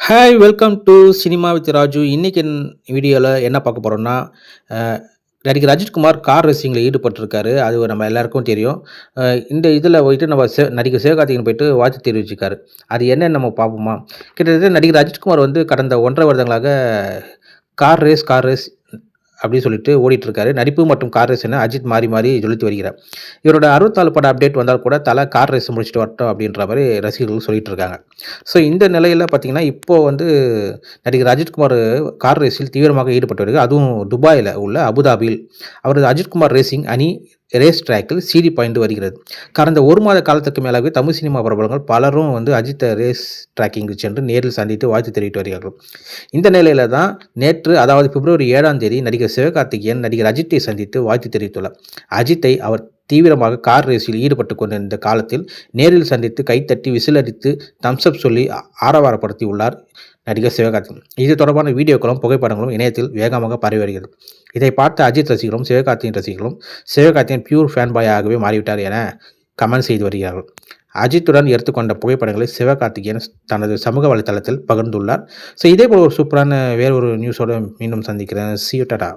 Hi welcome to cinema with Raju. இன்னைக்கு வீடியோவில் என்ன பார்க்க போகிறோம்னா, அ நடிகர் அஜித்குமார் கார் ரேசிங்கில் ஈடுபட்டிருக்காரு. அது நம்ம எல்லாருக்கும் தெரியும். இந்த இதில் போயிட்டு நம்ம நடிகர் சிவகார்த்திகேயன் போயிட்டு வாழ்த்து தெரிவிச்சிருக்காரு. அது என்னன்னு நம்ம பார்ப்போமா? கிட்டத்தட்ட நடிகர் அஜித்குமார் வந்து கடந்த 1 1/2 வருடங்களாக கார் ரேஸ் அப்படின்னு சொல்லிட்டு ஓடிட்டுருக்காரு. நடிப்பு மற்றும் கார் ரேஸ் என அஜித் மாறி மாறி ஜொலித்து வருகிறார். இவரோட 64 பட அப்டேட் வந்தால் கூட தல கார் ரேஸ் முடிச்சுட்டு வரட்டும் அப்படின்ற மாரி ரசிகர்கள் சொல்லிட்டு இருக்காங்க. ஸோ இந்த நிலையில பார்த்தீங்கன்னா, இப்போ வந்து நடிகர் அஜித்குமார் கார் ரேஸில் தீவிரமாக ஈடுபட்டு வருகிறார். அதுவும் துபாயில உள்ள அபுதாபியில் அவரது அஜித்குமார் ரேசிங் அணி ரேஸ் ட்ராக்கில் சீறி பாய்ந்து வருகிறது. கடந்த 1 மாத காலத்துக்கு மேலாகவே தமிழ் சினிமா பிரபலங்கள் பலரும் வந்து அஜித்தை ரேஸ் ட்ராக்கிங்கு சென்று நேரில் சந்தித்து வாழ்த்து தெரிவித்து வருகிறார்கள். இந்த நிலையில தான் நேற்று, அதாவது பிப்ரவரி 7ஆம் தேதி நடிகர் சிவகார்த்திகேயன் நடிகர் அஜித்தை சந்தித்து வாழ்த்து தெரிவித்துள்ளார். அஜித்தை அவர் தீவிரமாக கார் ரேஸில் ஈடுபட்டு கொண்டிருந்த காலத்தில் நேரில் சந்தித்து கைத்தட்டி விசில் அடித்து தம்ஸ் அப் சொல்லி ஆரவாரப்படுத்தி உள்ளார் நடிகர் சிவகார்த்திகேயன். இது தொடர்பான வீடியோக்களும் புகைப்படங்களும் இணையத்தில் வேகமாக பரவி வருகிறது. இதை பார்த்த அஜித் ரசிகர்களும் சிவகார்த்திகேயன் ரசிகர்களும் சிவகார்த்திகேயன் பியூர் ஃபேன் பாயாகவே மாறிவிட்டார் என கமெண்ட் செய்து வருகிறார்கள். அஜித்துடன் எடுத்துக்கொண்ட புகைப்படங்களை சிவகார்த்திகேயன் தனது சமூக வலைதளத்தில் பகிர்ந்துள்ளார். ஸோ இதே போல் ஒரு சூப்பரான வேறு ஒரு நியூஸோடு மீண்டும் சந்திக்கிறேன். See you, Tata.